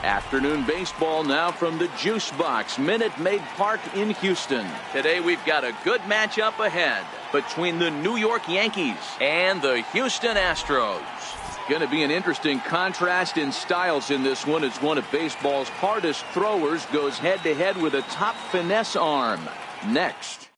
Afternoon baseball now from the Juice Box, Minute Maid Park in Houston. Today we've got a good matchup ahead between the New York Yankees and the Houston Astros. Going to be an interesting contrast in styles in this one, as one of baseball's hardest throwers goes head-to-head with a top finesse arm. Next,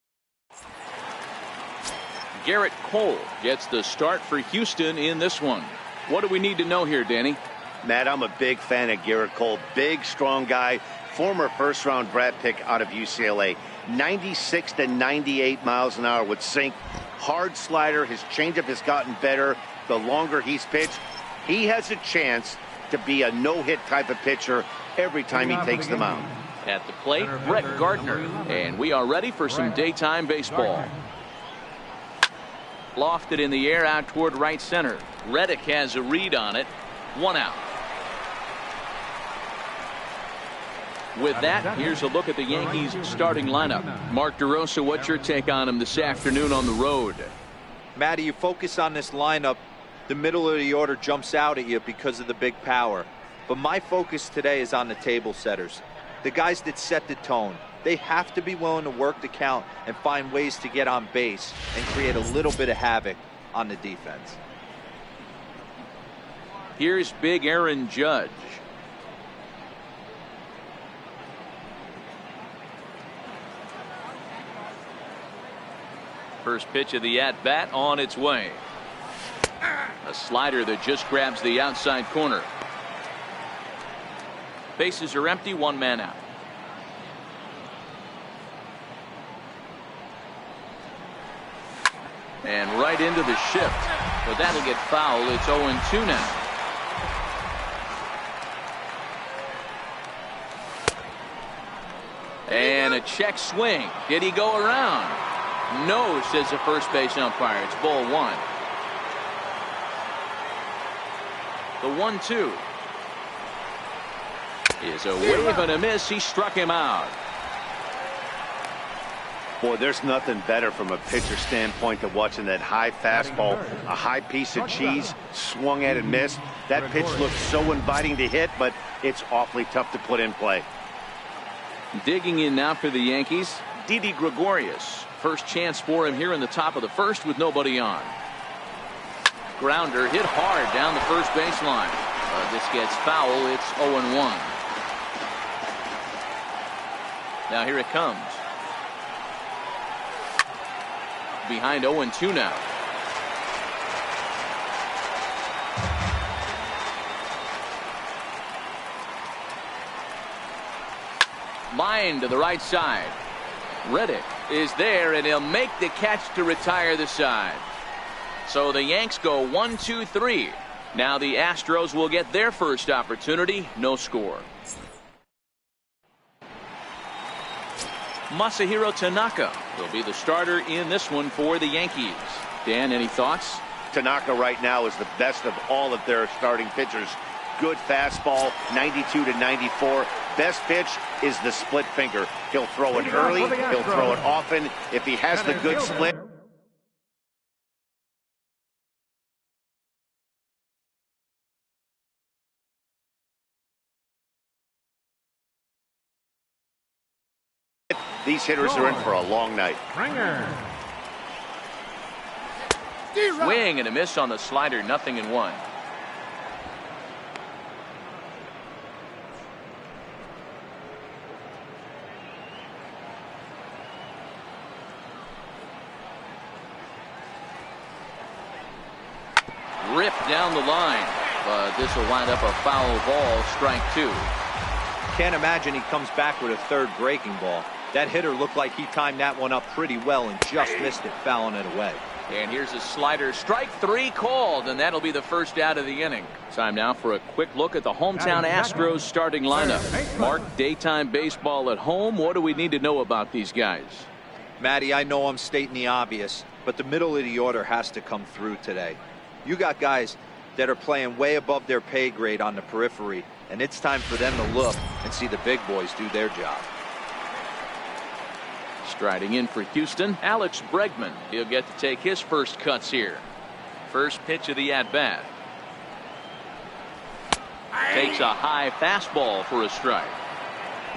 Garrett Cole gets the start for Houston in this one. What do we need to know here, Danny? Matt, I'm a big fan of Garrett Cole. Big, strong guy. Former first-round draft pick out of UCLA. 96 to 98 miles an hour with sink. Hard slider. His changeup has gotten better the longer he's pitched. He has a chance to be a no-hit type of pitcher every time he takes the mound. At the plate, Brett Gardner. And we are ready for some daytime baseball. Lofted in the air out toward right center. Reddick has a read on it. 1 out. With that, here's a look at the Yankees starting lineup. Mark DeRosa, what's your take on him this afternoon on the road? Matty, you focus on this lineup, the middle of the order jumps out at you because of the big power. But my focus today is on the table setters, the guys that set the tone. They have to be willing to work the count and find ways to get on base and create a little bit of havoc on the defense. Here's big Aaron Judge. First pitch of the at-bat on its way. A slider that just grabs the outside corner. Bases are empty, 1 man out. And right into the shift. But that'll get foul. It's 0-2 now. And a check swing. Did he go around? No, says the first base umpire. It's ball 1. The 1-2 is a wave and a miss. He struck him out. Boy, there's nothing better from a pitcher standpoint than watching that high fastball, a high piece of cheese, swung at and missed. That pitch looks so inviting to hit, but it's awfully tough to put in play. Digging in now for the Yankees, Didi Gregorius. First chance for him here in the top of the first with nobody on. Grounder hit hard down the first baseline. This gets foul. It's 0-1. Now here it comes. Behind 0-2 now. Line to the right side. Reddick is there, and he'll make the catch to retire the side. So the Yanks go 1-2-3. Now the Astros will get their first opportunity. No score. Masahiro Tanaka will be the starter in this one for the Yankees. Dan, any thoughts? Tanaka right now is the best of all of their starting pitchers. Good fastball, 92 to 94. Best pitch is the split finger. He'll throw it early. He'll throw it often. If he has the good split. These hitters are in for a long night. Swing and a miss on the slider. 0-1. Ripped down the line, but this will wind up a foul ball. Strike 2. Can't imagine he comes back with a third breaking ball. That hitter looked like he timed that one up pretty well and just missed it, fouling it away. And here's a slider. Strike 3 called, and that'll be the first out of the inning. Time now for a quick look at the hometown Astros starting lineup. Mark, daytime baseball at home. What do we need to know about these guys? Matty, I know I'm stating the obvious, but the middle of the order has to come through today. You got guys that are playing way above their pay grade on the periphery, and it's time for them to look and see the big boys do their job. Striding in for Houston, Alex Bregman. He'll get to take his first cuts here. First pitch of the at-bat. Takes a high fastball for a strike.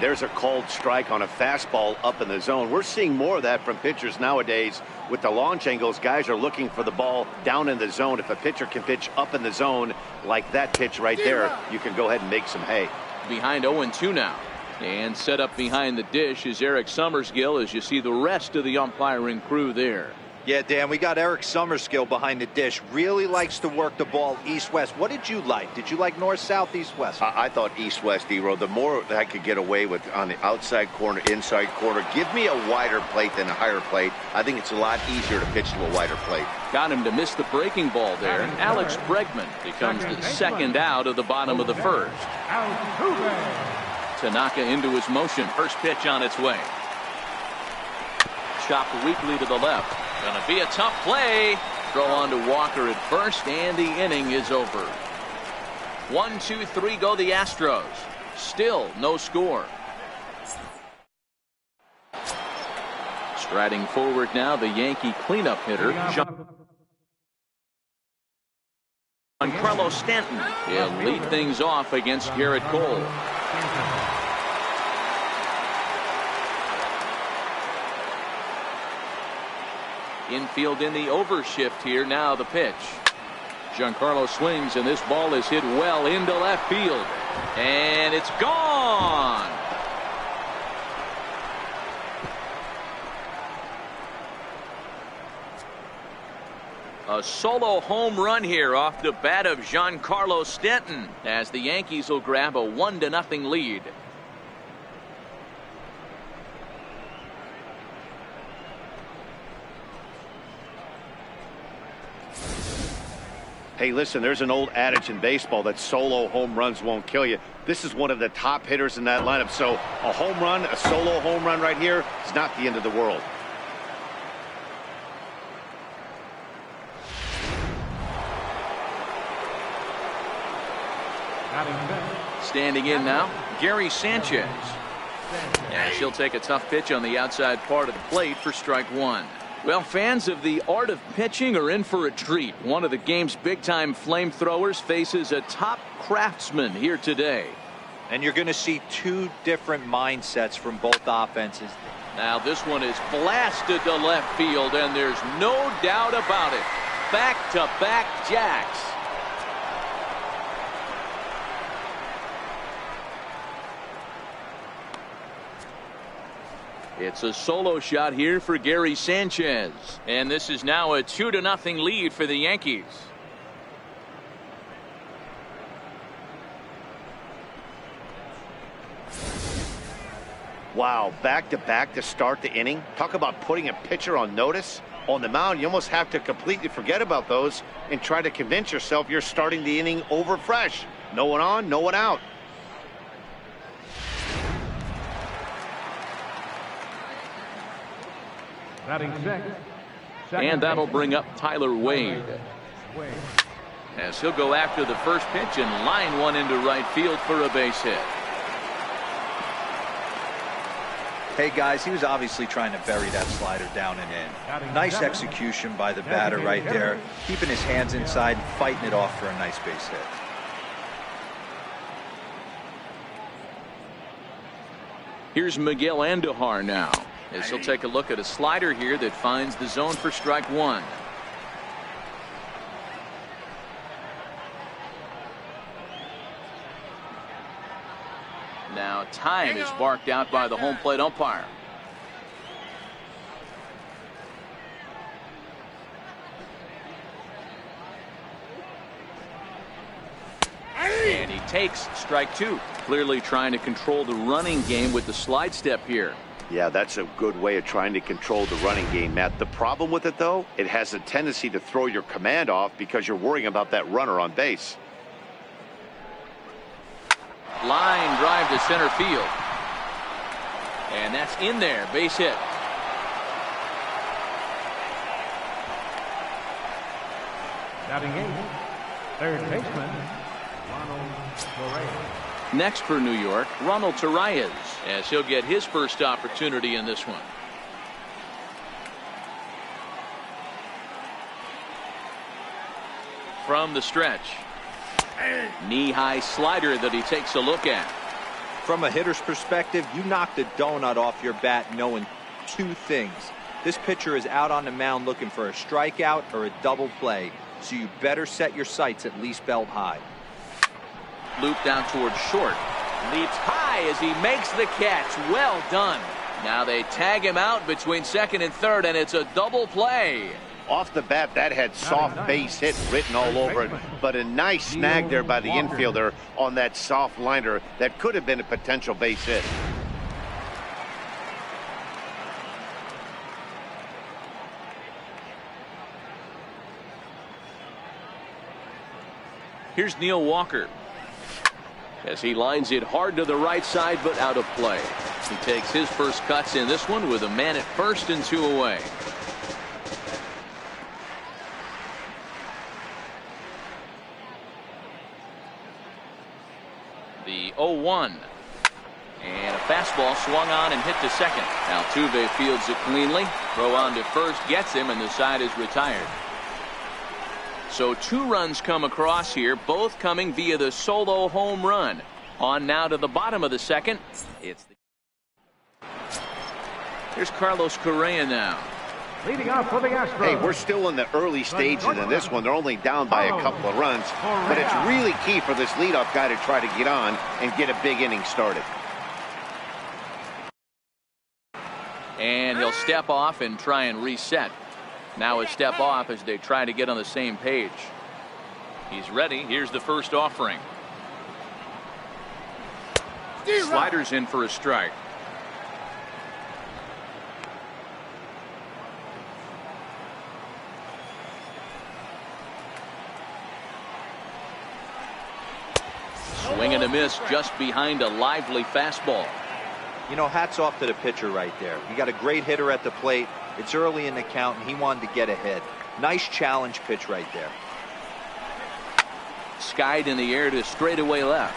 There's a called strike on a fastball up in the zone. We're seeing more of that from pitchers nowadays. With the launch angles, guys are looking for the ball down in the zone. If a pitcher can pitch up in the zone like that pitch right there, you can go ahead and make some hay. Behind 0-2 now. And set up behind the dish is Eric Summerskill as you see the rest of the umpiring crew there. Yeah, Dan, we got Eric Summerskill behind the dish. Really likes to work the ball east-west. What did you like? Did you like north-south, east-west? I thought east-west, D-Row. The more that I could get away with on the outside corner, inside corner, give me a wider plate than a higher plate. I think it's a lot easier to pitch to a wider plate. Got him to miss the breaking ball there. Alex Bregman becomes the second out of the bottom of the first. Tanaka into his motion. First pitch on its way. Chopped weakly to the left. Gonna be a tough play. Throw on to Walker at first, and the inning is over. 1, 2, 3 go the Astros. Still no score. Striding forward now, the Yankee cleanup hitter, Giancarlo Stanton. He'll lead things off against Garrett Cole. Infield in the overshift here. Now the pitch. Giancarlo swings, and this ball is hit well into left field. And it's gone. A solo home run here off the bat of Giancarlo Stanton as the Yankees will grab a 1-0 lead. Hey, listen, there's an old adage in baseball that solo home runs won't kill you. This is one of the top hitters in that lineup. So a home run, a solo home run right here is not the end of the world. Standing in now, Gary Sanchez. And she'll take a tough pitch on the outside part of the plate for strike one. Well, fans of the art of pitching are in for a treat. One of the game's big-time flamethrowers faces a top craftsman here today. And you're going to see two different mindsets from both offenses. Now this one is blasted to left field, and there's no doubt about it. Back-to-back jacks. It's a solo shot here for Gary Sanchez. And this is now a 2-0 lead for the Yankees. Wow, back-to-back to start the inning. Talk about putting a pitcher on notice. On the mound, you almost have to completely forget about those and try to convince yourself you're starting the inning over fresh. No one on, no one out. And that'll bring up Tyler Wade. As he'll go after the first pitch and line one into right field for a base hit. Hey guys, he was obviously trying to bury that slider down and in. Nice execution by the batter right there, keeping his hands inside and fighting it off for a nice base hit. Here's Miguel Andujar now, as he'll take a look at a slider here that finds the zone for strike one. Now time is barked out by the home plate umpire. And he takes strike two. Clearly trying to control the running game with the slide step here. Yeah, that's a good way of trying to control the running game, Matt. The problem with it, though, it has a tendency to throw your command off because you're worrying about that runner on base. Line drive to center field. And that's in there. Base hit. Batting eighth, third baseman, Ronald Torreyes. Next for New York, Ronald Torreyes, as he'll get his first opportunity in this one. From the stretch. Knee-high slider that he takes a look at. From a hitter's perspective, you knocked a donut off your bat knowing two things. This pitcher is out on the mound looking for a strikeout or a double play, so you better set your sights at least belt high. Loop down towards short. Leaps high as he makes the catch. Well done. Now they tag him out between second and third, and it's a double play. Off the bat, that had soft base hit written all over it, but a nice snag there by the infielder on that soft liner that could have been a potential base hit. Here's Neil Walker as he lines it hard to the right side, but out of play. He takes his first cuts in this one with a man at first and 2 away. The 0-1. And a fastball swung on and hit to second. Altuve fields it cleanly. Throw on to first gets him, and the side is retired. So 2 runs come across here, both coming via the solo home run. On now to the bottom of the second. Here's Carlos Correa now. Leading off for the Astros. Hey, we're still in the early stages in this one. They're only down by a couple of runs, but it's really key for this leadoff guy to try to get on and get a big inning started. And he'll step off and try and reset. Now a step off as they try to get on the same page. He's ready. Here's the first offering. Sliders in for a strike. Swing and a miss just behind a lively fastball. You know, hats off to the pitcher right there. You got a great hitter at the plate. It's early in the count, and he wanted to get ahead. Nice challenge pitch right there. Skied in the air to straightaway left.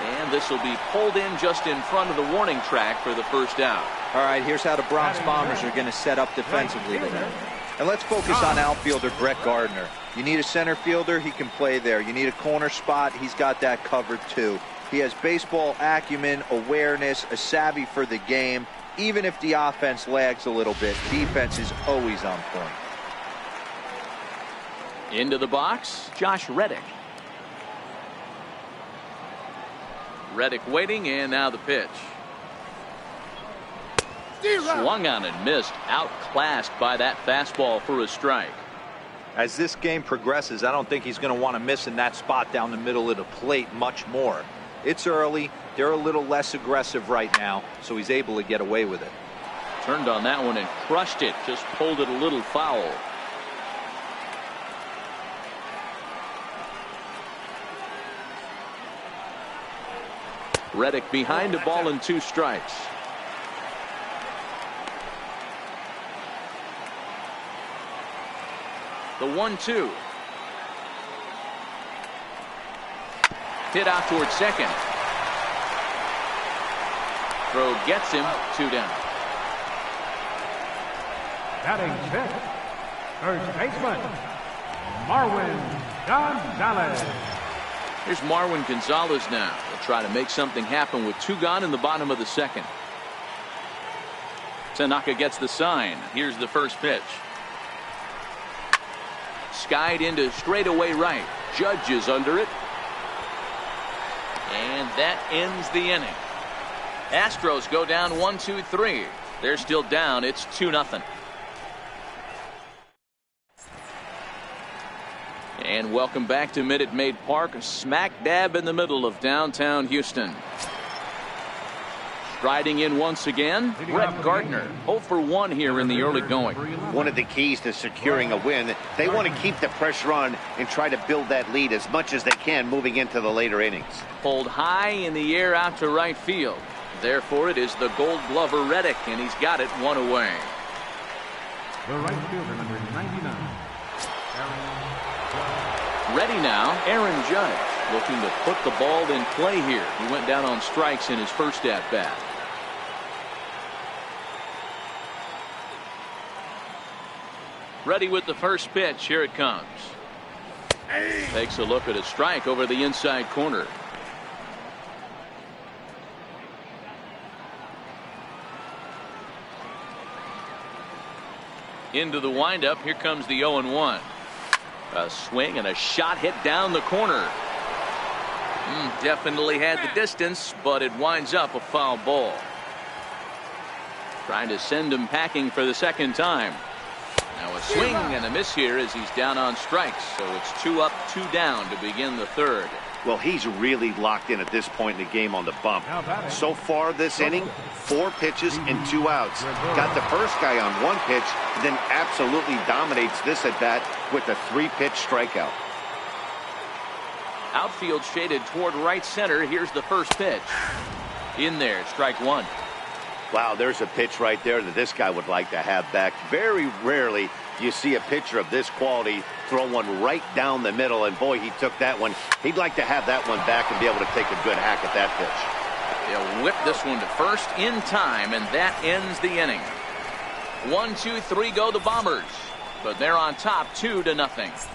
And this will be pulled in just in front of the warning track for the first out. All right, here's how the Bronx Bombers are going to set up defensively today. And let's focus on outfielder Brett Gardner. You need a center fielder, he can play there. You need a corner spot, he's got that covered too. He has baseball acumen, awareness, a savvy for the game. Even if the offense lags a little bit, defense is always on point. Into the box, Josh Reddick. Reddick waiting, and now the pitch. Swung on and missed, outclassed by that fastball for a strike. As this game progresses, I don't think he's going to want to miss in that spot down the middle of the plate much more. It's early. They're a little less aggressive right now, so he's able to get away with it. Turned on that one and crushed it. Just pulled it a little foul. Reddick behind the ball and 2 strikes. The 1-2. Hit out towards second. Throw gets him, 2 down. Batting 5th, first baseman, Marwin Gonzalez. Here's Marwin Gonzalez now. He'll try to make something happen with 2 gone in the bottom of the second. Tanaka gets the sign. Here's the first pitch. Skied into straightaway right. Judge is under it. And that ends the inning. Astros go down 1-2-3. They're still down. It's 2-0. And welcome back to Minute Maid Park, smack dab in the middle of downtown Houston. Striding in once again, Brett Gardner, 0 for 1 here in the early going. One of the keys to securing a win, they want to keep the pressure on and try to build that lead as much as they can moving into the later innings. Pulled high in the air out to right field. Therefore, it is the Gold Glover Reddick, and he's got it 1 away. The right fielder, number 99. Ready now, Aaron Judge, looking to put the ball in play here. He went down on strikes in his first at-bat. Ready with the first pitch. Here it comes. Takes a look at a strike over the inside corner. Into the windup. Here comes the 0-1. A swing and a shot hit down the corner. Definitely had the distance, but it winds up a foul ball. Trying to send him packing for the second time. Now a swing and a miss here as he's down on strikes. So it's 2 up, 2 down to begin the third. Well, he's really locked in at this point in the game on the bump. So far this inning, 4 pitches and 2 outs. Got the first guy on 1 pitch, then absolutely dominates this at bat with a 3-pitch strikeout. Outfield shaded toward right center. Here's the first pitch. In there, strike 1. Wow, there's a pitch right there that this guy would like to have back. Very rarely you see a pitcher of this quality throw one right down the middle, and boy, he took that one. He'd like to have that one back and be able to take a good hack at that pitch. He'll whip this one to first in time, and that ends the inning. 1, 2, 3 go the Bombers, but they're on top 2-0.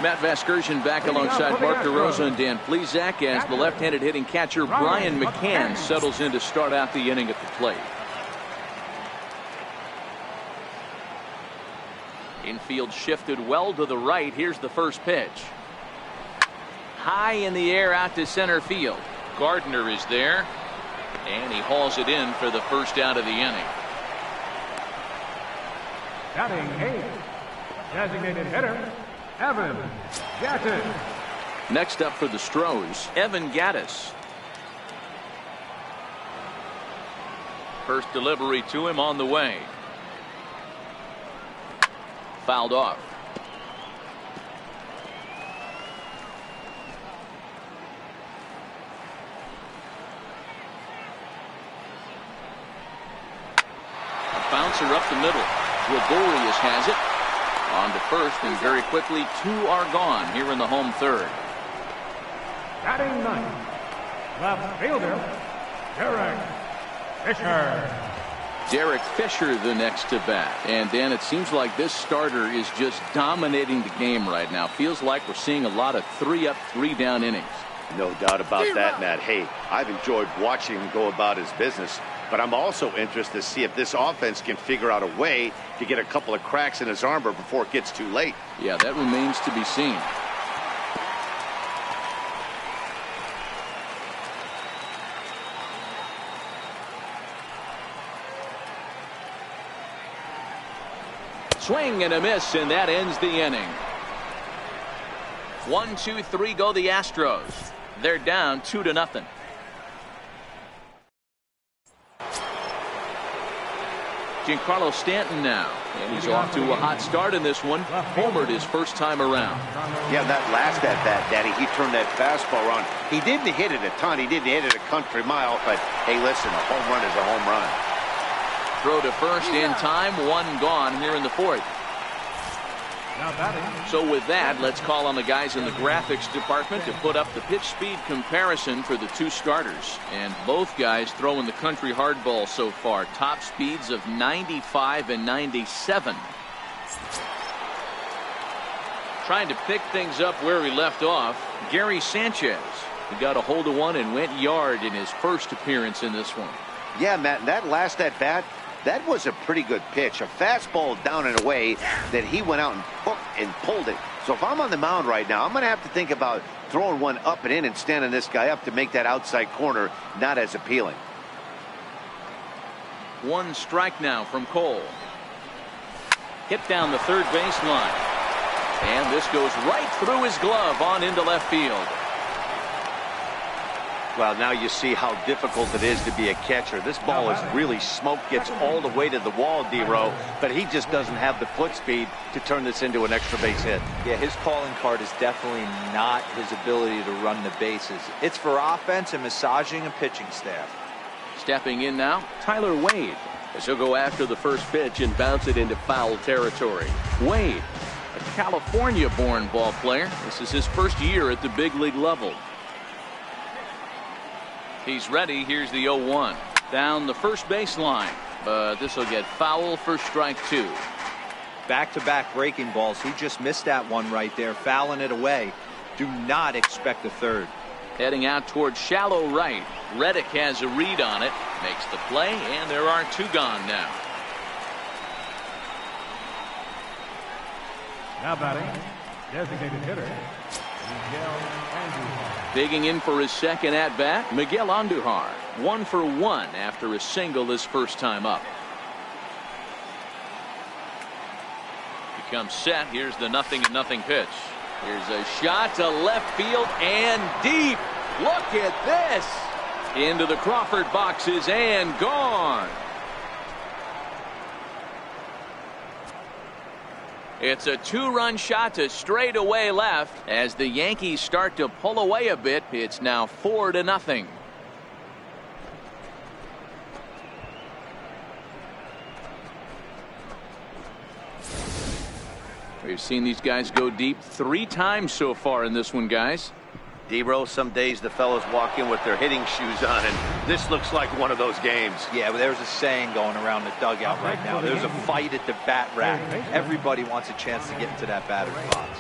Matt Vasgersian back alongside Mark DeRosa and Dan Plesac as the left-handed hitting catcher Brian McCann settles in to start out the inning at the plate. Infield shifted well to the right. Here's the first pitch. High in the air out to center field. Gardner is there, and he hauls it in for the first out of the inning. Batting 8, designated hitter, Evan Gattis. Next up for the Astros, Evan Gattis. First delivery to him on the way. Fouled off. A bouncer up the middle. Gregorius has it. On to first, and very quickly 2 are gone here in the home third. Batting 9, left fielder, Derek Fisher. Derek Fisher the next to bat. And Dan, it seems like this starter is just dominating the game right now. Feels like we're seeing a lot of 3 up, 3 down innings. No doubt about that, Matt. Hey, I've enjoyed watching him go about his business, but I'm also interested to see if this offense can figure out a way to get a couple of cracks in his armor before it gets too late. Yeah, that remains to be seen. Swing and a miss, and that ends the inning. 1, 2, 3 go the Astros. They're down 2-0. Giancarlo Stanton now, and he's off to a hot start in this one. Homered his first time around. Yeah, that last at bat, Daddy, he turned that fastball around. He didn't hit it a ton. He didn't hit it a country mile, but hey, listen, a home run is a home run. Throw to first in time, 1 gone here in the fourth. So with that, let's call on the guys in the graphics department to put up the pitch speed comparison for the 2 starters. And both guys throwing the country hardball so far. Top speeds of 95 and 97. Trying to pick things up where he left off, Gary Sanchez. He got a hold of one and went yard in his first appearance in this one. Yeah, Matt, that last at bat, that was a pretty good pitch. A fastball down and away that he went out and hooked and pulled it. So if I'm on the mound right now, I'm going to have to think about throwing one up and in and standing this guy up to make that outside corner not as appealing. 1 strike now from Cole. Hit down the third baseline. And this goes right through his glove on into left field. Well, now you see how difficult it is to be a catcher. This ball is really smoked, gets all the way to the wall, D-Row, but he just doesn't have the foot speed to turn this into an extra base hit. Yeah, his calling card is definitely not his ability to run the bases. It's for offense and massaging a pitching staff. Stepping in now, Tyler Wade, as he'll go after the first pitch and bounce it into foul territory. Wade, a California-born ball player. This is his first year at the big league level. He's ready. Here's the 0-1. Down the first baseline. but this will get foul for strike 2. Back-to-back breaking balls. He just missed that one right there, fouling it away. Do not expect a third. Heading out towards shallow right. Reddick has a read on it, makes the play, and there are 2 gone now. Now batting, designated hitter, Miguel Andujar. Digging in for his second at-bat, Miguel Andujar. 1 for 1 after a single his first time up. He comes set. Here's the 0-0 pitch. Here's a shot to left field and deep. Look at this. Into the Crawford boxes and gone. It's a 2-run shot to straightaway left. As the Yankees start to pull away a bit, it's now 4-0. We've seen these guys go deep 3 times so far in this one, guys. D-Row, some days the fellows walk in with their hitting shoes on, and this looks like one of those games. Yeah, but there's a saying going around the dugout right now. There's a fight at the bat rack. Everybody wants a chance to get into that batter's box.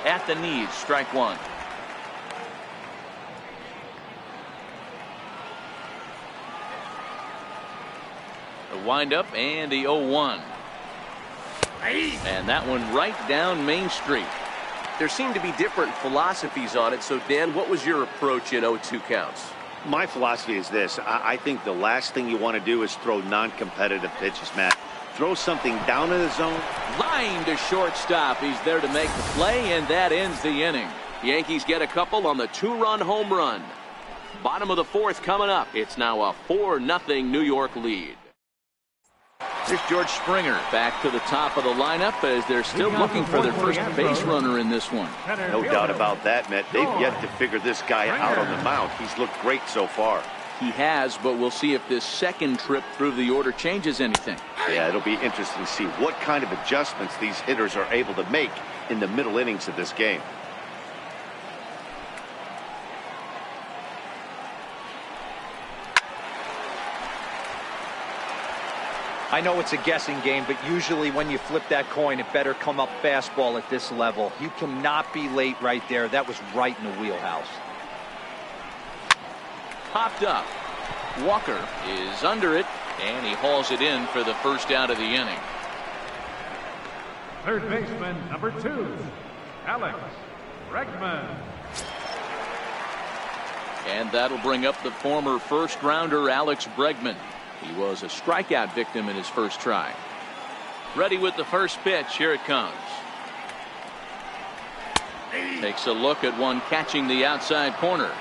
At the knees, strike 1. The windup and the 0-1. And that one right down Main Street. There seem to be different philosophies on it. So, Dan, what was your approach at 0-2 counts? My philosophy is this. I think the last thing you want to do is throw non-competitive pitches, Matt. Throw something down in the zone. Line to shortstop. He's there to make the play, and that ends the inning. Yankees get a couple on the 2-run home run. Bottom of the 4th coming up. It's now a 4-0 New York lead. Here's George Springer back to the top of the lineup as they're still looking for their first base runner in this one. No doubt about that, Matt. They've yet to figure this guy out on the mound. He's looked great so far. He has, but we'll see if this second trip through the order changes anything. Yeah, it'll be interesting to see what kind of adjustments these hitters are able to make in the middle innings of this game. I know it's a guessing game, but usually when you flip that coin, it better come up fastball at this level. You cannot be late right there. That was right in the wheelhouse. Popped up. Walker is under it, and he hauls it in for the first out of the inning. Third baseman, number 2, Alex Bregman. And that'll bring up the former first-rounder Alex Bregman. He was a strikeout victim in his first try. Ready with the first pitch. Here it comes. Takes a look at one catching the outside corner.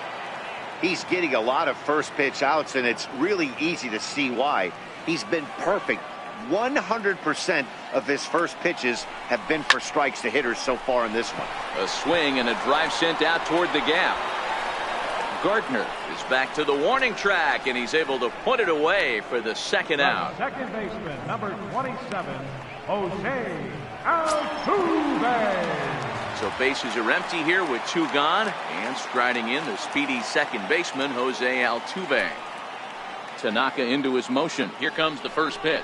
He's getting a lot of first pitch outs, and it's really easy to see why. He's been perfect. 100% of his first pitches have been for strikes to hitters so far in this one. A swing and a drive sent out toward the gap. Gardner is back to the warning track, and he's able to put it away for the second out. Second baseman, number 27, Jose Altuve. So bases are empty here with 2 gone, and striding in the speedy second baseman, Jose Altuve. Tanaka into his motion. Here comes the first pitch.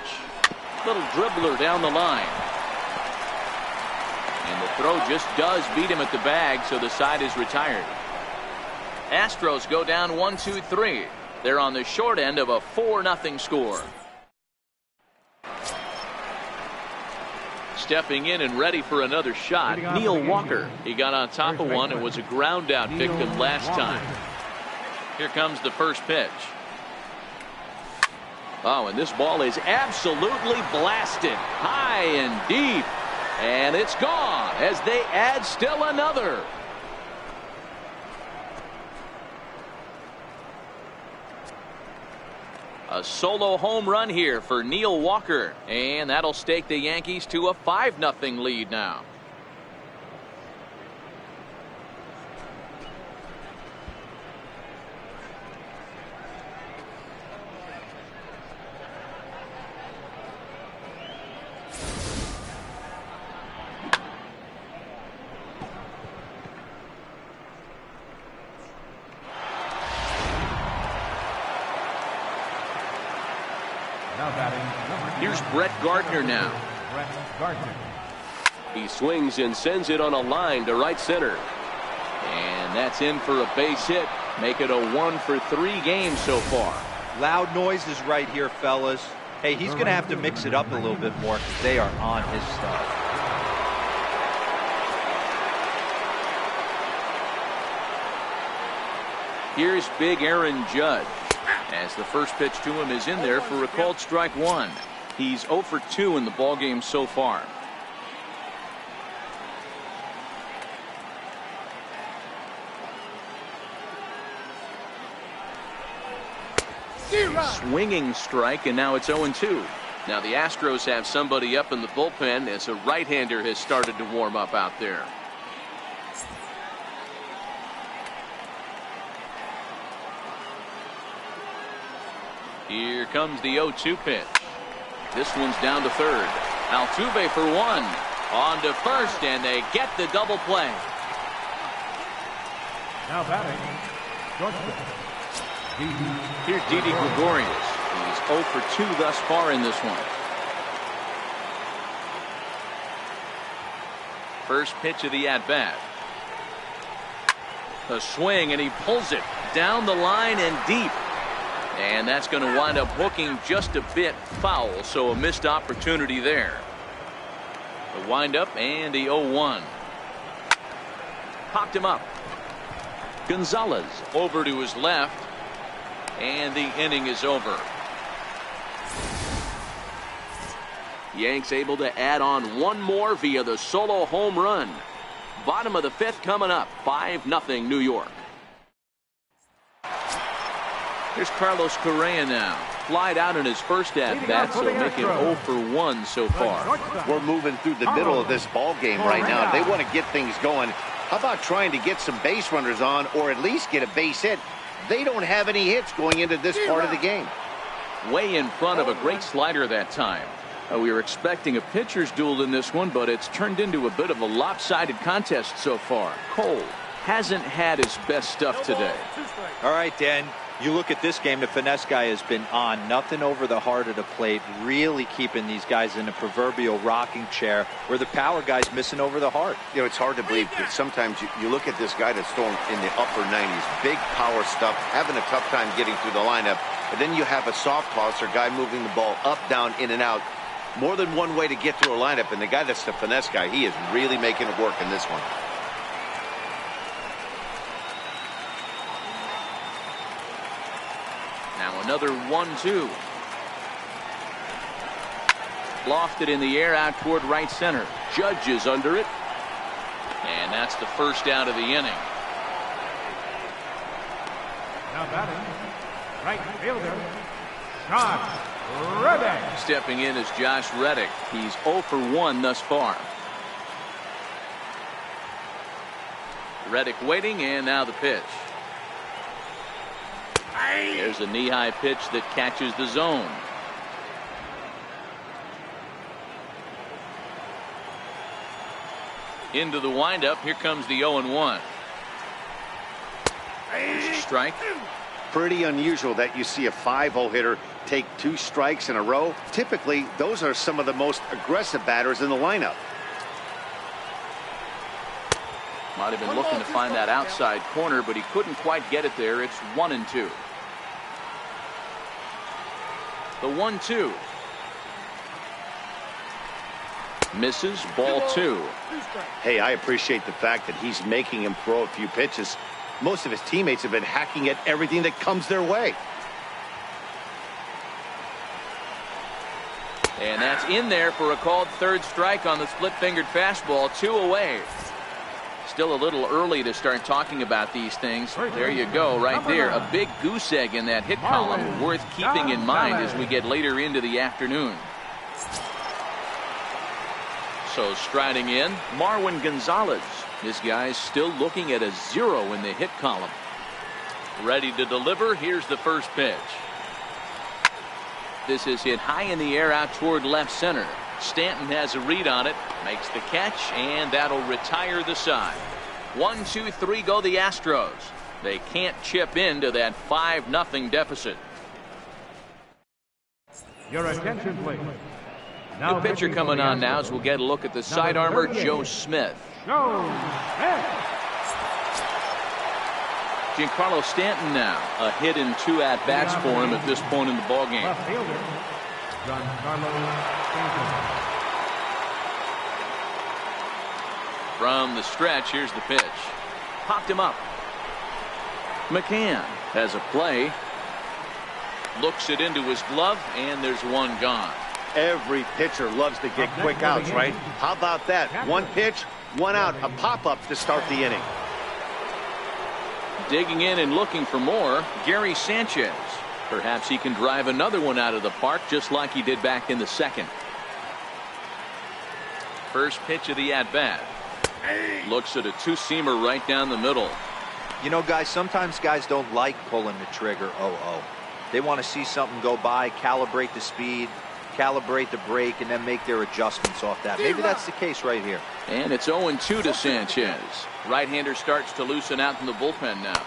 Little dribbler down the line. And the throw just does beat him at the bag, so the side is retired. Astros go down 1-2-3. They're on the short end of a 4-0 score. Stepping in and ready for another shot, Neil Walker. He got on top of one and was a ground out victim last time. Here comes the first pitch. Oh, and this ball is absolutely blasted high and deep. And it's gone as they add still another. A solo home run here for Neil Walker, and that'll stake the Yankees to a 5-0 lead now. Now batting, Here's Brett Gardner now. Brett Gardner. He swings and sends it on a line to right center. And that's in for a base hit. Make it a 1-for-3 game so far. Loud noises right here, fellas. Hey, he's going to have to mix it up a little bit more because they are on his stuff. Here's big Aaron Judge. As the first pitch to him is in there for a called strike one. He's 0 for 2 in the ballgame so far. Swinging strike, and now it's 0-2. Now the Astros have somebody up in the bullpen as a right-hander has started to warm up out there. Here comes the 0-2 pitch. This one's down to third. Altuve for one. On to first, and they get the double play. Now batting, shortstop. Here's Didi Gregorius. He's 0 for 2 thus far in this one. First pitch of the at-bat. A swing, and he pulls it down the line and deep. And that's going to wind up hooking just a bit foul, so a missed opportunity there. The windup and the 0-1. Popped him up. Gonzalez over to his left. And the inning is over. Yanks able to add on one more via the solo home run. Bottom of the 5th coming up. 5-0 New York. Here's Carlos Correa now. Flied out in his first at-bat, so making 0 for 1 so far. We're moving through the middle of this ball game right now. They want to get things going. How about trying to get some base runners on, or at least get a base hit? They don't have any hits going into this part of the game. Way in front of a great slider that time. We were expecting a pitcher's duel in this one, but it's turned into a bit of a lopsided contest so far. Cole hasn't had his best stuff today. All right, Dan. You look at this game, the finesse guy has been on. Nothing over the heart of the plate, really keeping these guys in a proverbial rocking chair, where the power guy's missing over the heart. You know, it's hard to believe that sometimes you look at this guy that's throwing in the upper 90s, big power stuff, having a tough time getting through the lineup, and then you have a soft tosser guy moving the ball up, down, in and out. More than one way to get through a lineup, and the guy that's the finesse guy, he is really making it work in this one. Now another 1-2. Lofted in the air out toward right center. Judge is under it. And that's the first out of the inning. Now batting, right fielder, Josh Reddick. Stepping in is Josh Reddick. He's 0 for 1 thus far. Reddick waiting, and now the pitch. There's a knee-high pitch that catches the zone. Into the windup. Here comes the 0-1. Strike. Pretty unusual that you see a 5-0 hitter take 2 strikes in a row. Typically, those are some of the most aggressive batters in the lineup. Might have been looking to find that outside corner, but he couldn't quite get it there. It's 1-2. The 1-2. Misses, ball 2. Hey, I appreciate the fact that he's making him throw a few pitches. Most of his teammates have been hacking at everything that comes their way. And that's in there for a called third strike on the split-fingered fastball. 2 away. Still a little early to start talking about these things. There you go, right there. A big goose egg in that hit column, worth keeping in mind as we get later into the afternoon. So striding in, Marwin Gonzalez. This guy's still looking at a 0 in the hit column. Ready to deliver. Here's the first pitch. This is hit high in the air out toward left center. Stanton has a read on it, makes the catch, and that'll retire the side. 1, 2, 3 go the Astros. They can't chip into that 5-0 deficit. Your attention, please. New pitcher coming on now as we'll get a look at the side armor, Joe Smith. Giancarlo Stanton now. A hit in 2 at-bats for him at this point in the ballgame. From the stretch, here's the pitch. Popped him up. McCann has a play. Looks it into his glove, and there's one gone. Every pitcher loves to get quick outs, right? How about that? One pitch, one out, a pop-up to start the inning. Digging in and looking for more, Gary Sanchez. Perhaps he can drive another one out of the park just like he did back in the second. First pitch of the at-bat. Looks at a two-seamer right down the middle. You know, guys, sometimes guys don't like pulling the trigger 0-0. They want to see something go by, calibrate the speed, calibrate the brake, and then make their adjustments off that. Maybe that's the case right here. And it's 0-2 to Sanchez. Right-hander starts to loosen out in the bullpen now.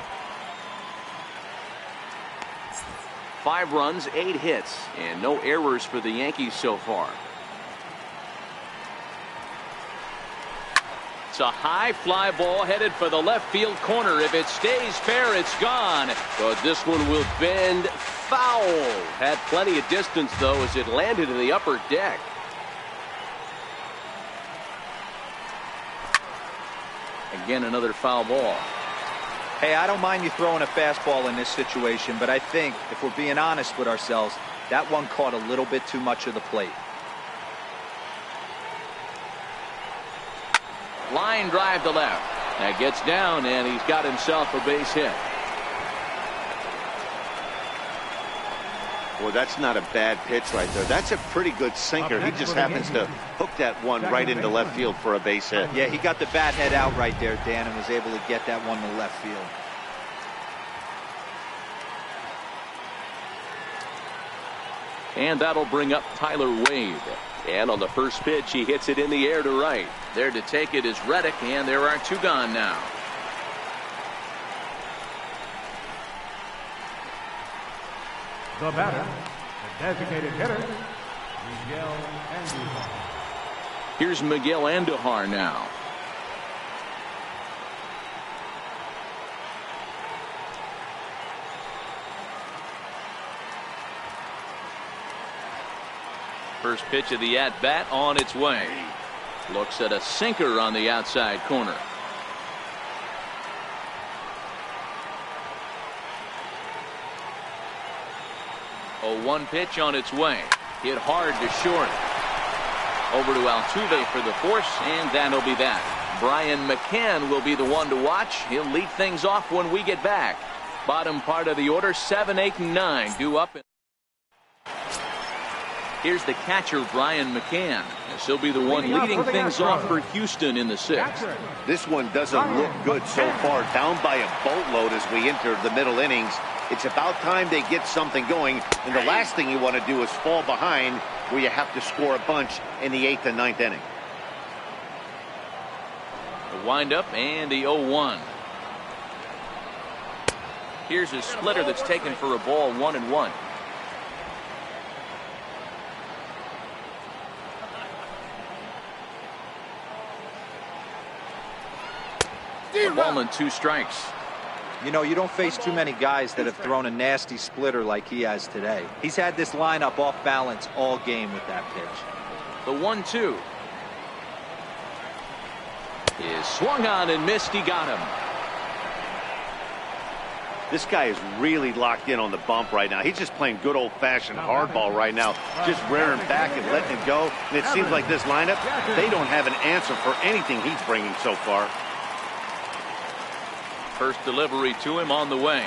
5 runs, 8 hits, and no errors for the Yankees so far. It's a high fly ball headed for the left field corner. If it stays fair, it's gone. But this one will bend foul. Had plenty of distance, though, as it landed in the upper deck. Again, another foul ball. Hey, I don't mind you throwing a fastball in this situation, but I think, if we're being honest with ourselves, that one caught a little bit too much of the plate. Line drive to left. That gets down, and he's got himself a base hit. Well, that's not a bad pitch right there. That's a pretty good sinker. He just happens to hook that one right into left field for a base hit. Yeah, he got the bat head out right there, Dan, and was able to get that one to left field. And that'll bring up Tyler Wade. And on the first pitch, he hits it in the air to right. There to take it is Reddick, and there are 2 gone now. The batter, the designated hitter, Miguel Andujar. Here's Miguel Andujar now. First pitch of the at-bat on its way. Looks at a sinker on the outside corner. A 1 pitch on its way. Hit hard to short. Over to Altuve for the force, and that'll be that. Brian McCann will be the one to watch. He'll lead things off when we get back. Bottom part of the order, 7, 8, and 9 due up. Here's the catcher, Brian McCann, as he'll be the one leading things off for Houston in the 6th. This one doesn't look good so far. Down by a boatload as we enter the middle innings. It's about time they get something going, and the last thing you want to do is fall behind where you have to score a bunch in the 8th and 9th inning. The windup and the 0-1. Here's a splitter that's taken for a ball, 1-1. A ball and 2 strikes. You know, you don't face too many guys that have thrown a nasty splitter like he has today. He's had this lineup off balance all game with that pitch. The 1-2 is swung on and missed. He got him. This guy is really locked in on the bump right now. He's just playing good old-fashioned hardball right now, just rearing back and letting it go. And it seems like this lineup, they don't have an answer for anything he's bringing so far. First delivery to him on the way.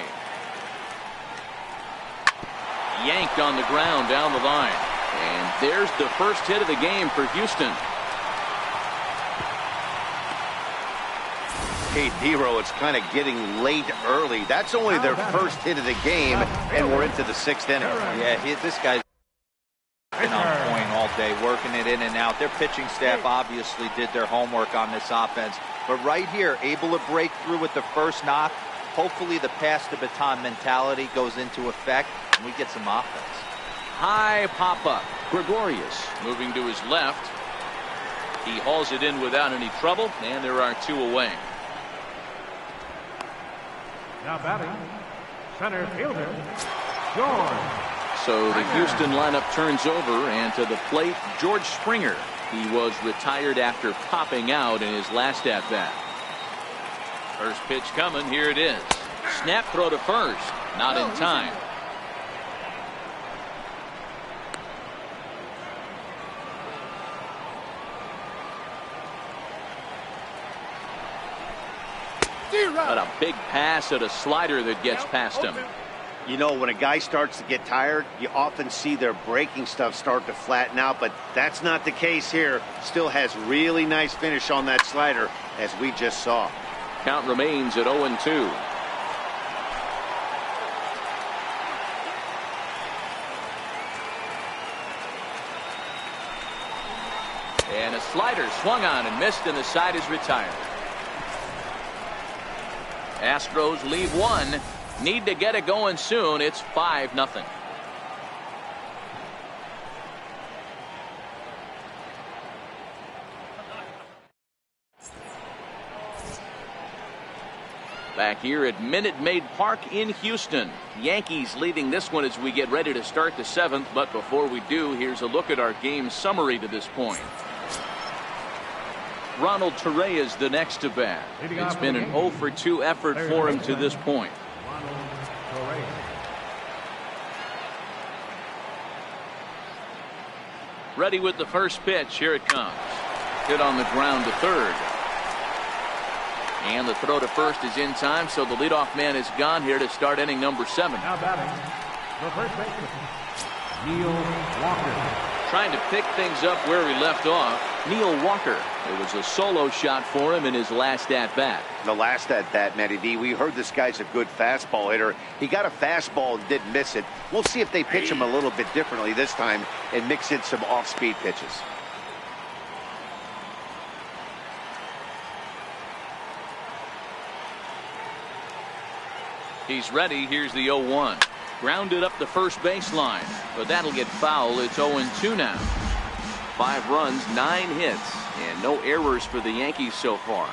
Yanked on the ground down the line. And there's the first hit of the game for Houston. Hey, Hero, it's kind of getting late early. That's only their first hit of the game, and we're into the 6th inning. Yeah, this guy's been on point all day, working it in and out. Their pitching staff obviously did their homework on this offense. But right here, able to break through with the first knock. Hopefully the pass the baton mentality goes into effect, and we get some offense. High pop-up. Gregorius moving to his left. He hauls it in without any trouble, and there are 2 away. Now batting, center fielder, George. So the Houston lineup turns over, and to the plate, George Springer. He was retired after popping out in his last at-bat. First pitch coming. Here it is. Snap throw to first. Not in time. But a big pass at a slider that gets past him. You know, when a guy starts to get tired, you often see their breaking stuff start to flatten out, but that's not the case here. Still has really nice finish on that slider, as we just saw. Count remains at 0-2. And a slider swung on and missed, and the side is retired. Astros leave 1. Need to get it going soon. It's 5-0. Back here at Minute Maid Park in Houston. Yankees leading this one as we get ready to start the 7th. But before we do, here's a look at our game summary to this point. Ronald Torrey is the next to bat. It's been an 0-for-2 effort for him to this point. Ready with the first pitch. Here it comes. Hit on the ground to third. And the throw to first is in time, so the leadoff man is gone here to start inning number 7. Now batting, the first baseman, Neil Walker. Trying to pick things up where he left off, Neil Walker. It was a solo shot for him in his last at-bat. The last at-bat, Matty D, we heard this guy's a good fastball hitter. He got a fastball and didn't miss it. We'll see if they pitch him a little bit differently this time and mix in some off-speed pitches. He's ready. Here's the 0-1. Grounded up the first baseline, but that'll get foul. It's 0-2 now. 5 runs, 9 hits, and no errors for the Yankees so far.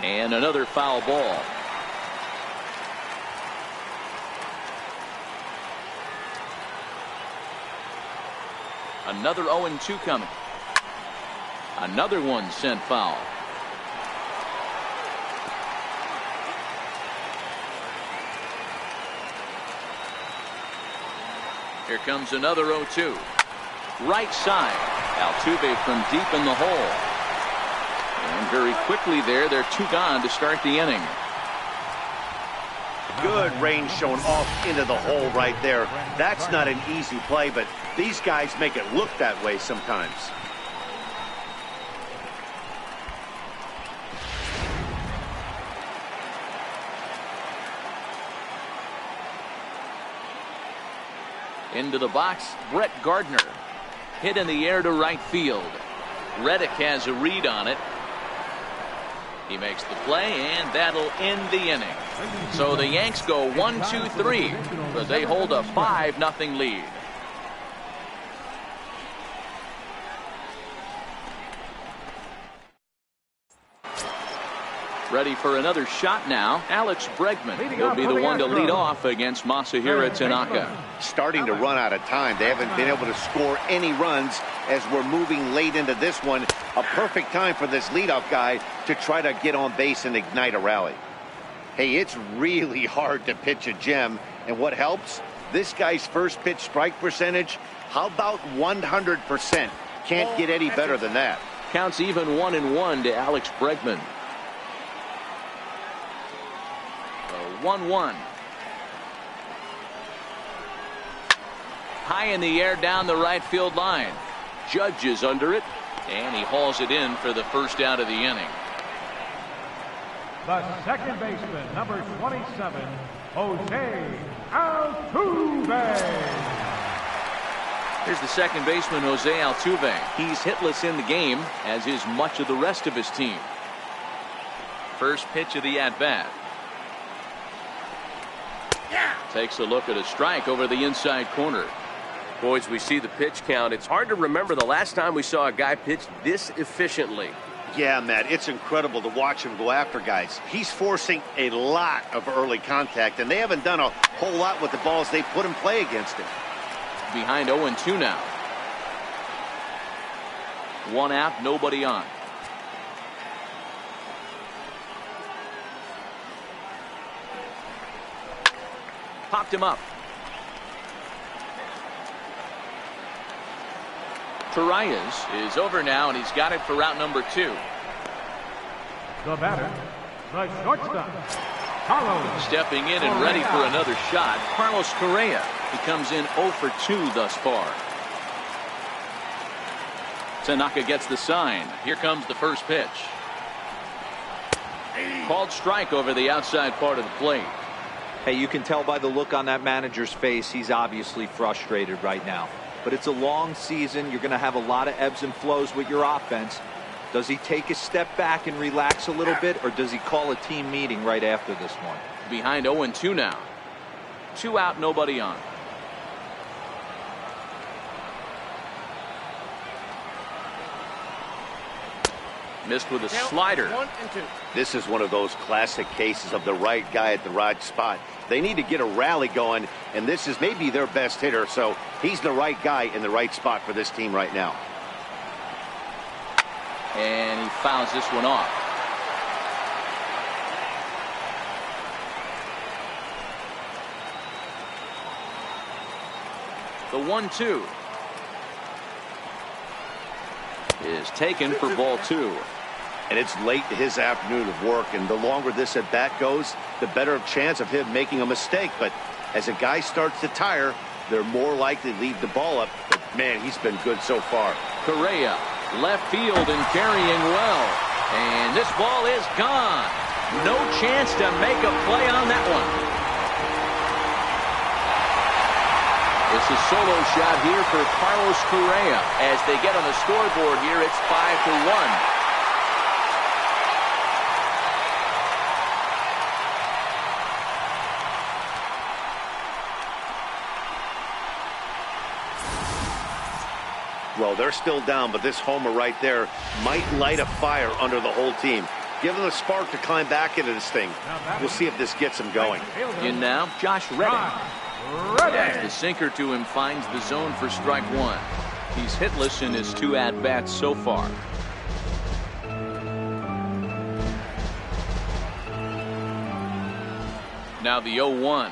And another foul ball. Another 0-2 coming. Another one sent foul. Here comes another 0-2. Right side. Altuve from deep in the hole. And very quickly there, they're 2 gone to start the inning. Good range shown off into the hole right there. That's not an easy play, but these guys make it look that way sometimes. Into the box, Brett Gardner. Hit in the air to right field. Reddick has a read on it. He makes the play, and that'll end the inning. So the Yanks go 1-2-3, but they hold a 5-0 lead. Ready for another shot now. Alex Bregman will be the one to lead off against Masahiro Tanaka. Starting to run out of time. They haven't been able to score any runs as we're moving late into this one. A perfect time for this leadoff guy to try to get on base and ignite a rally. Hey, it's really hard to pitch a gem. And what helps? This guy's first pitch strike percentage, how about 100%? Can't get any better than that. Counts even 1-1 to Alex Bregman. 1-1. High in the air down the right field line. Judge is under it, and he hauls it in for the first out of the inning. The second baseman, number 27, Jose Altuve. Here's the second baseman, Jose Altuve. He's hitless in the game, as is much of the rest of his team. First pitch of the at-bat. Takes a look at a strike over the inside corner. Boys, we see the pitch count. It's hard to remember the last time we saw a guy pitch this efficiently. Yeah, Matt, it's incredible to watch him go after guys. He's forcing a lot of early contact, and they haven't done a whole lot with the balls they put in play against him. Behind 0-2 now. 1 out, nobody on. Popped him up. Torreyes is over now, and he's got it for route number 2. The batter, the shortstop, Carlos. Stepping in and ready for another shot, Carlos Correa. He comes in 0 for 2 thus far. Tanaka gets the sign. Here comes the first pitch. Called strike over the outside part of the plate. Hey, you can tell by the look on that manager's face, he's obviously frustrated right now. But it's a long season. You're going to have a lot of ebbs and flows with your offense. Does he take a step back and relax a little bit, or does he call a team meeting right after this one? Behind 0-2 now. 2 out, nobody on. Missed with a slider. 1 and 2. This is one of those classic cases of the right guy at the right spot. They need to get a rally going, and this is maybe their best hitter, so he's the right guy in the right spot for this team right now. And he fouls this one off. The 1-2 is taken for ball 2. And it's late in his afternoon of work, and the longer this at bat goes, the better chance of him making a mistake. But as a guy starts to tire, they're more likely to leave the ball up. But man, he's been good so far. Correa, left field and carrying well. And this ball is gone. No chance to make a play on that one. It's a solo shot here for Carlos Correa. As they get on the scoreboard here, it's 5-1. Well, they're still down, but this homer right there might light a fire under the whole team. Give them a spark to climb back into this thing. We'll see if this gets them going. In now, Josh Reddick. As the sinker to him finds the zone for strike 1. He's hitless in his 2 at-bats so far. Now the 0-1.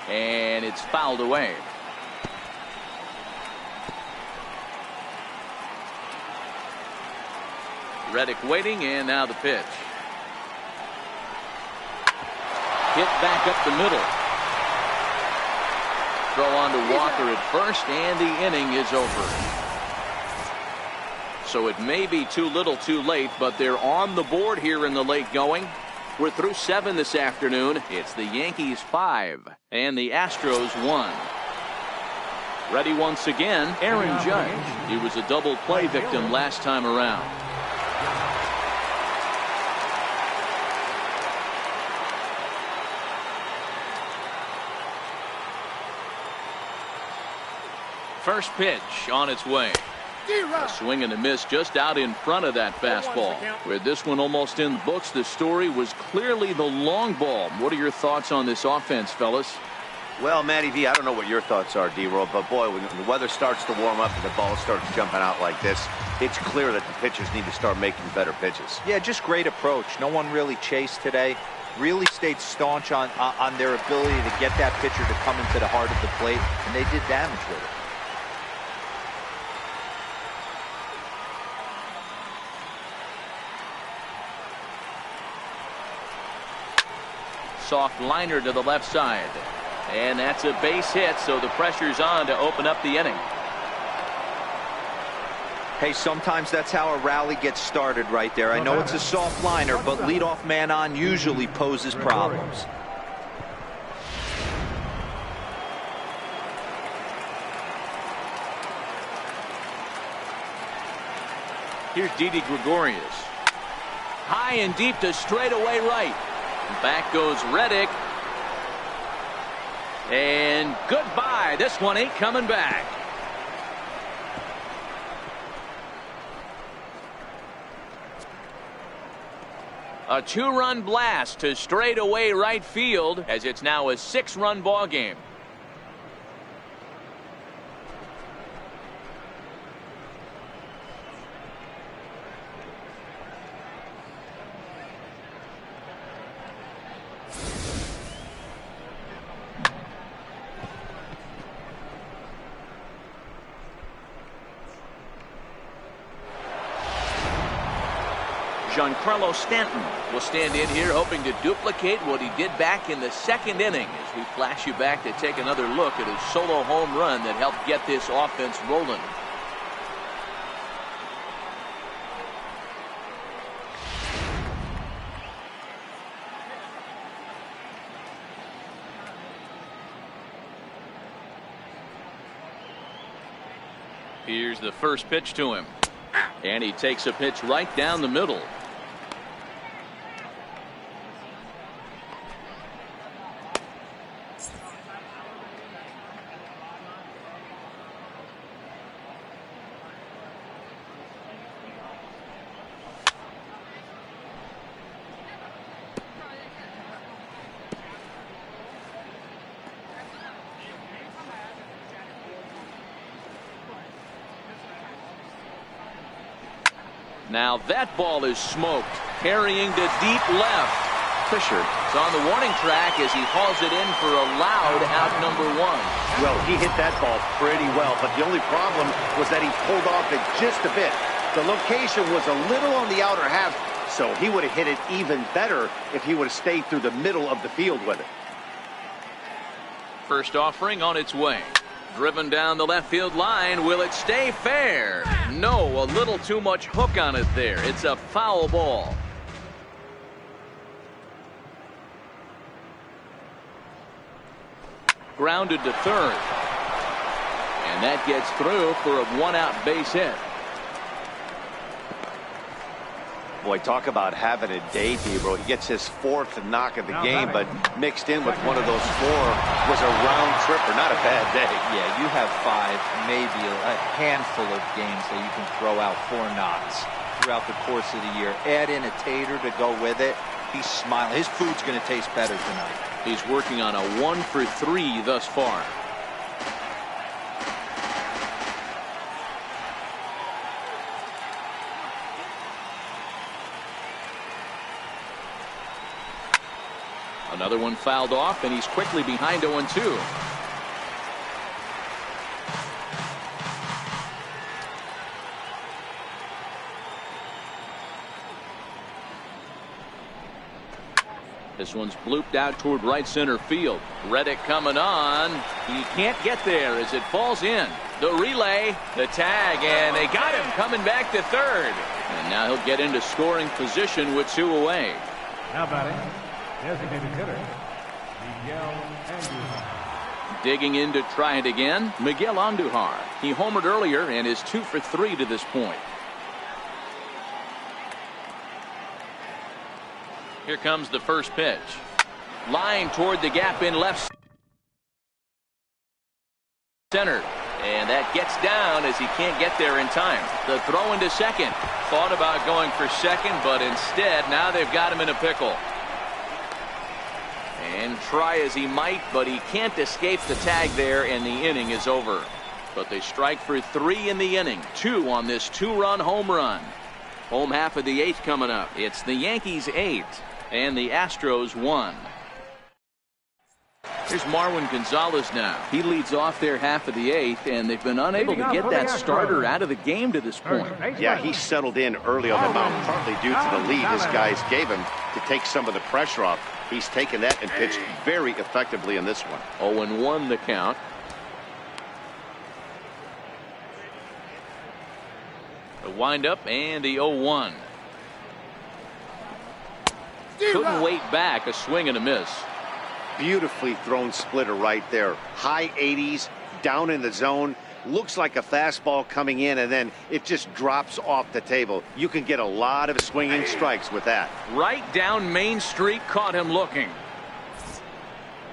And it's fouled away. Reddick waiting, and now the pitch. Hit back up the middle. Throw on to Walker at first, and the inning is over. So it may be too little too late, but they're on the board here in the late going. We're through 7 this afternoon. It's the Yankees 5 and the Astros 1. Ready once again, Aaron Judge. He was a double play victim last time around. First pitch on its way. A swing and a miss just out in front of that fastball. With this one almost in the books, the story was clearly the long ball. What are your thoughts on this offense, fellas? Well, Matty V, I don't know what your thoughts are, D-Roll, but boy, when the weather starts to warm up and the ball starts jumping out like this, it's clear that the pitchers need to start making better pitches. Yeah, just great approach. No one really chased today. Really stayed staunch on their ability to get that pitcher to come into the heart of the plate, and they did damage with it. Soft liner to the left side. And that's a base hit, so the pressure's on to open up the inning. Hey, sometimes that's how a rally gets started right there. I know it's a soft liner, but leadoff man on usually poses problems. Here's Didi Gregorius. High and deep to straightaway right. Back goes Reddick. And goodbye. This one ain't coming back. A 2-run blast to straightaway right field as it's now a 6-run ball game. Giancarlo Stanton will stand in here hoping to duplicate what he did back in the 2nd inning as we flash you back to take another look at his solo home run that helped get this offense rolling. Here's the first pitch to him. And he takes a pitch right down the middle. Now that ball is smoked, carrying to deep left. Fisher is on the warning track as he hauls it in for a loud out number 1. Well, he hit that ball pretty well, but the only problem was that he pulled off it just a bit. The location was a little on the outer half, so he would have hit it even better if he would have stayed through the middle of the field with it. First offering on its way. Driven down the left field line. Will it stay fair? No, a little too much hook on it there. It's a foul ball. Grounded to third. And that gets through for a 1-out base hit. Boy, talk about having a day, Debro. He gets his 4th knock of the game, but mixed in with one of those 4 was a round tripper. Not a bad day. Yeah, you have 5, maybe a handful of games that you can throw out 4 knocks throughout the course of the year. Add in a tater to go with it. He's smiling. His food's going to taste better tonight. He's working on a 1 for 3 thus far. Another one fouled off, and he's quickly behind 0-2. This one's blooped out toward right center field. Reddick coming on. He can't get there as it falls in. The relay, the tag, and they got him coming back to third. And now he'll get into scoring position with 2 away. Now batting, designated hitter, Miguel Andujar. Digging in to try it again, Miguel Andujar. He homered earlier and is 2 for 3 to this point. Here comes the first pitch. Line toward the gap in left center. And that gets down as he can't get there in time. The throw into second. Thought about going for second, but instead now they've got him in a pickle. And try as he might, but he can't escape the tag there, and the inning is over. But they strike for 3 in the inning. 2 on this 2-run home run. Home half of the 8th coming up. It's the Yankees 8 and the Astros 1. Here's Marwin Gonzalez now. He leads off their half of the 8th, and they've been unable to get that starter out of the game to this point. Yeah, he settled in early on the mound, partly due to the lead his guys gave him to take some of the pressure off. He's taken that and pitched very effectively in this one. 0-1 the count. The windup and the 0-1. Couldn't wait back. A swing and a miss. Beautifully thrown splitter right there. High 80s, down in the zone. looks like a fastball coming in, and then it just drops off the table. You can get a lot of swinging strikes with that. Right down Main Street, caught him looking.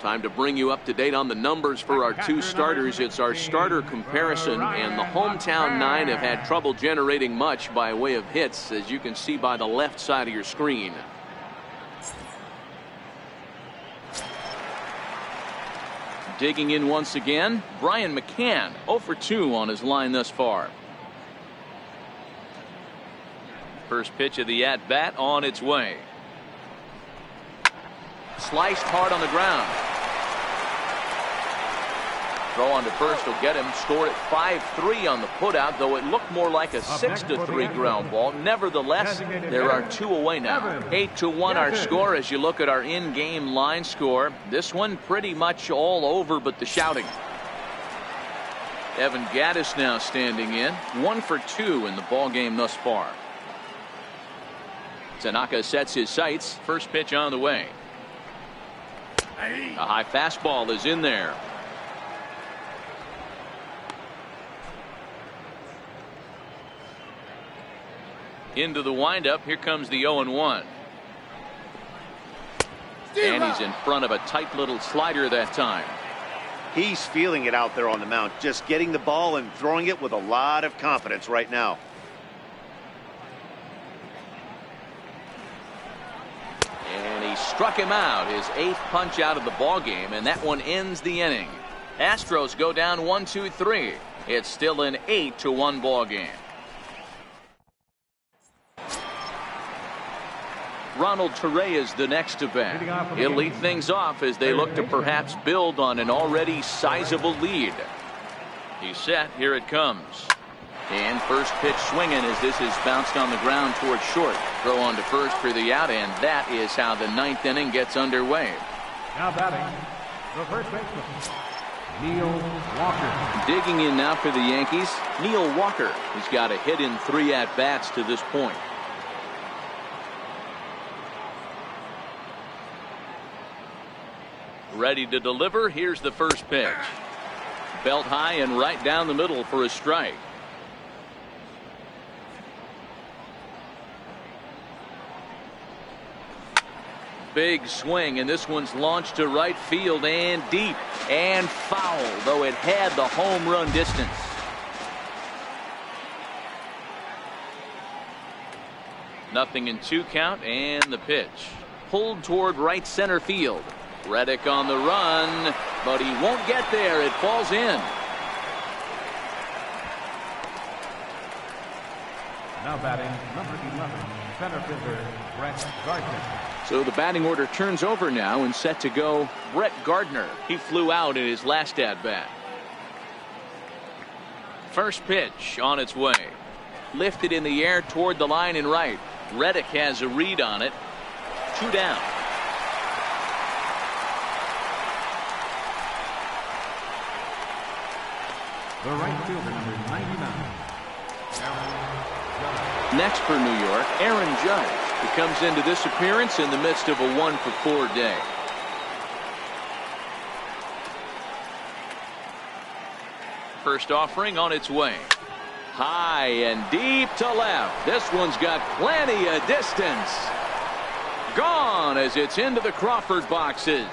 Time to bring you up to date on the numbers for our two starters. It's our starter comparison, and the hometown nine have had trouble generating much by way of hits, as you can see by the left side of your screen. Digging in once again, Brian McCann, 0 for 2 on his line thus far. First pitch of the at-bat on its way. Sliced hard on the ground. Throw on to first will get him. Score at 5-3 on the putout, though it looked more like a 6-3 ground ball. Nevertheless, there are 2 away now. 8-1 our score as you look at our in-game line score. This one pretty much all over but the shouting. Evan Gattis now standing in. 1 for 2 in the ball game thus far. Tanaka sets his sights. First pitch on the way. A high fastball is in there. Into the windup. Here comes the 0-1. And he's in front of a tight little slider that time. He's feeling it out there on the mound, just getting the ball and throwing it with a lot of confidence right now. And he struck him out, his 8th punch out of the ball game, and that one ends the inning. Astros go down 1-2-3. It's still an 8-1 ball game. Ronald Torreyes the next to bat. He'll lead things off as they look to perhaps build on an already sizable lead. He's set. Here it comes. And first pitch swinging as this is bounced on the ground towards short. Throw on to first for the out, and that is how the 9th inning gets underway. Now batting, the first baseman, Neil Walker. Digging in now for the Yankees, Neil Walker. He's got a hit in 3 at-bats to this point. Ready to deliver. Here's the first pitch. Belt high and right down the middle for a strike. Big swing, and this one's launched to right field and deep and foul, though it had the home run distance. Nothing in 2 count, and the pitch pulled toward right center field. Reddick on the run, but he won't get there. It falls in. Now batting, number 11, center fielder, Brett Gardner. So the batting order turns over now and set to go Brett Gardner. He flew out in his last at-bat. First pitch on its way. Lifted in the air toward the line and right. Reddick has a read on it. 2 down. The right fielder, number 99. Next for New York, Aaron Judge, who comes into this appearance in the midst of a 1 for 4 day. First offering on its way. High and deep to left. This one's got plenty of distance. Gone as it's into the Crawford boxes.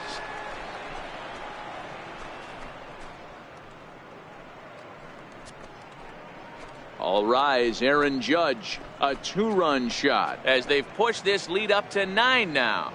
All rise, Aaron Judge, a 2-run shot as they've pushed this lead up to 9 now.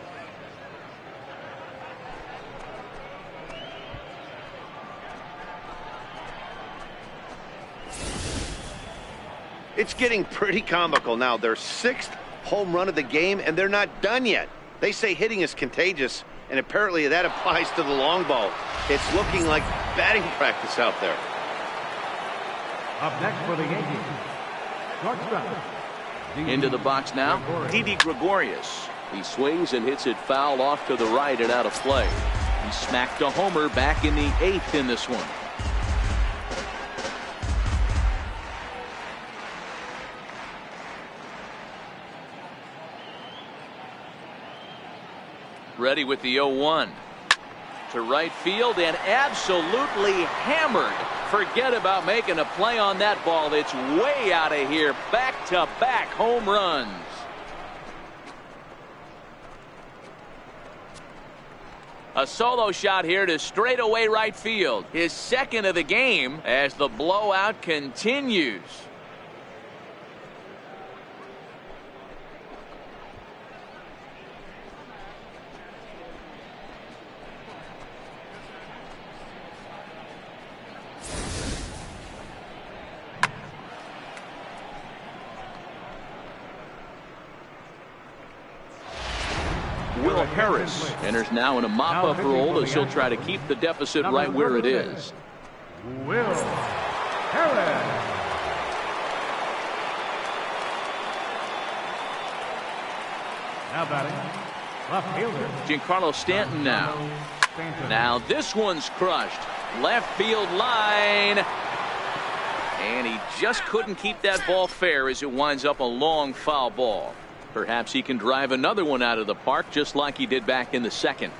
It's getting pretty comical now. Their 6th home run of the game, and they're not done yet. They say hitting is contagious, and apparently that applies to the long ball. It's looking like batting practice out there. Up next for the Yankees, shortstop. Into the box now, Didi Gregorius. He swings and hits it foul off to the right and out of play. He smacked a homer back in the 8th in this one. Ready with the 0-1. to right field and absolutely hammered. Forget about making a play on that ball. It's way out of here. Back-to-back home runs. A solo shot here to straightaway right field. His second of the game as the blowout continues. Will Harris enters now in a mop-up role as he'll try to keep the deficit right where it is. Will Harris. Now batting, left fielder Giancarlo Stanton now. Now this one's crushed. Left field line. And he just couldn't keep that ball fair as it winds up a long foul ball. Perhaps he can drive another one out of the park just like he did back in the second.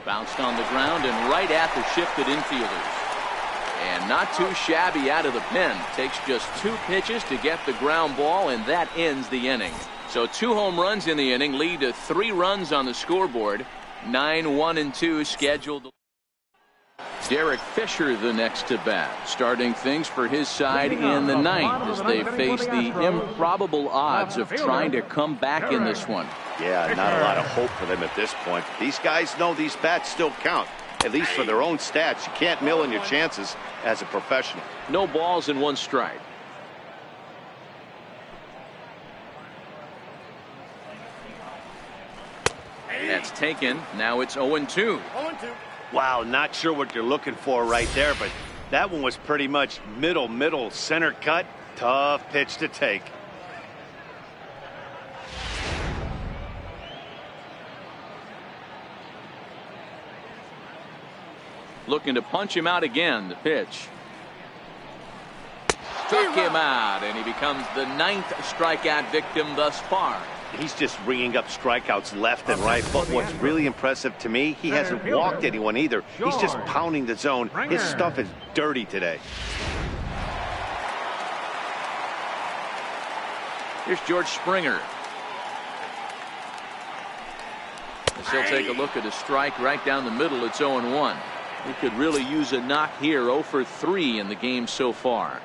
Bounced on the ground and right at the shifted infielders. And not too shabby out of the pen. Takes just 2 pitches to get the ground ball, and that ends the inning. So 2 home runs in the inning lead to 3 runs on the scoreboard. 9-1-2 scheduled. Derek Fisher the next to bat, starting things for his side in the 9th as they face the improbable odds of trying to come back in this one. Yeah, not a lot of hope for them at this point. These guys know these bats still count, at least for their own stats. You can't mill in your chances as a professional. No balls and 1 strike. That's taken. Now it's 0-2. Wow, not sure what you're looking for right there, but that one was pretty much middle, center cut. Tough pitch to take. Looking to punch him out again. The pitch. Struck him out, and he becomes the 9th strikeout victim thus far. He's just ringing up strikeouts left and right. But what's really impressive to me, he hasn't walked anyone either. He's just pounding the zone. His stuff is dirty today. Here's George Springer. As he'll take a look at a strike right down the middle. It's 0-1. He could really use a knock here. 0 for 3 in the game so far.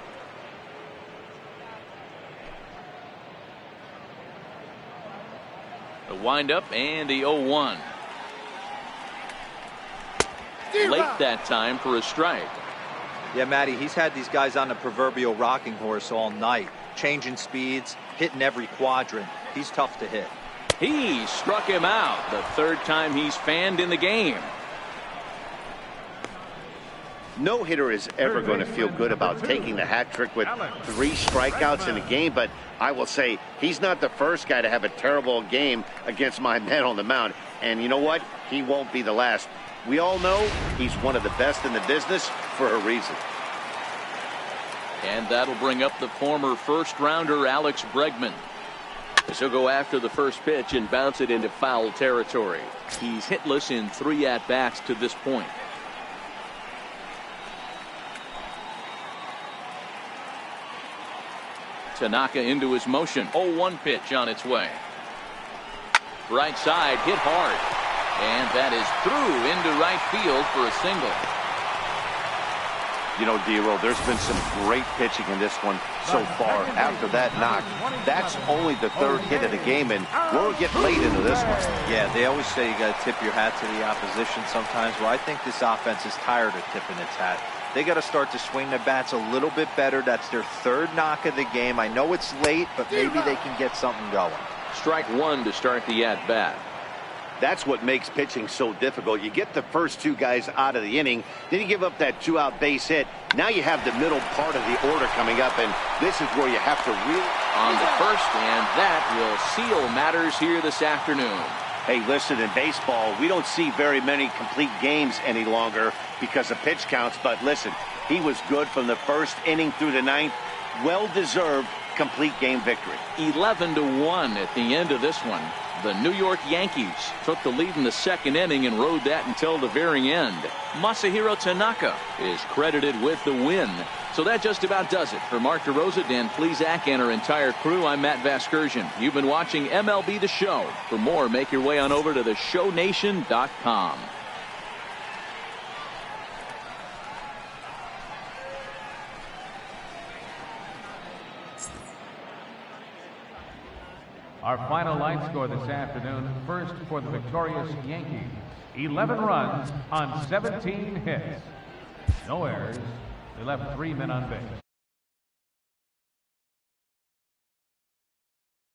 The windup and the 0-1. Late that time for a strike. Yeah, Matty, he's had these guys on the proverbial rocking horse all night, changing speeds, hitting every quadrant. He's tough to hit. He struck him out. The 3rd time he's fanned in the game. No hitter is ever going to feel good about taking the hat trick with 3 strikeouts in a game, but I will say he's not the first guy to have a terrible game against my man on the mound. And you know what? He won't be the last. We all know he's one of the best in the business for a reason. And that'll bring up the former first-rounder Alex Bregman. As he'll go after the first pitch and bounce it into foul territory. He's hitless in 3 at-bats to this point. Tanaka into his motion. 0-1 pitch on its way. Right side hit hard. And that is through into right field for a single. You know, D-Roll, there's been some great pitching in this one so far. After that knock, that's only the 3rd hit of the game, and we'll get late into this one. Yeah, they always say you got to tip your hat to the opposition sometimes. Well, I think this offense is tired of tipping its hat. They got to start to swing the bats a little bit better. That's their 3rd knock of the game. I know it's late, but maybe they can get something going. Strike 1 to start the at-bat. That's what makes pitching so difficult. You get the first 2 guys out of the inning, then you give up that 2-out base hit. Now you have the middle part of the order coming up, and this is where you have to really on the first, and that will seal matters here this afternoon. Hey, listen, in baseball, we don't see very many complete games any longer because of pitch counts. But listen, He was good from the first inning through the ninth. Well-deserved complete game victory. 11-1 at the end of this one. The New York Yankees took the lead in the second inning and rode that until the very end. Masahiro Tanaka is credited with the win. So that just about does it. For Mark DeRosa, Dan Plesac, and our entire crew, I'm Matt Vasgersian. You've been watching MLB The Show. For more, make your way on over to theshownation.com. Our final line score this afternoon, first for the victorious Yankees, 11 runs on 17 hits. No errors. They left 3 men on base.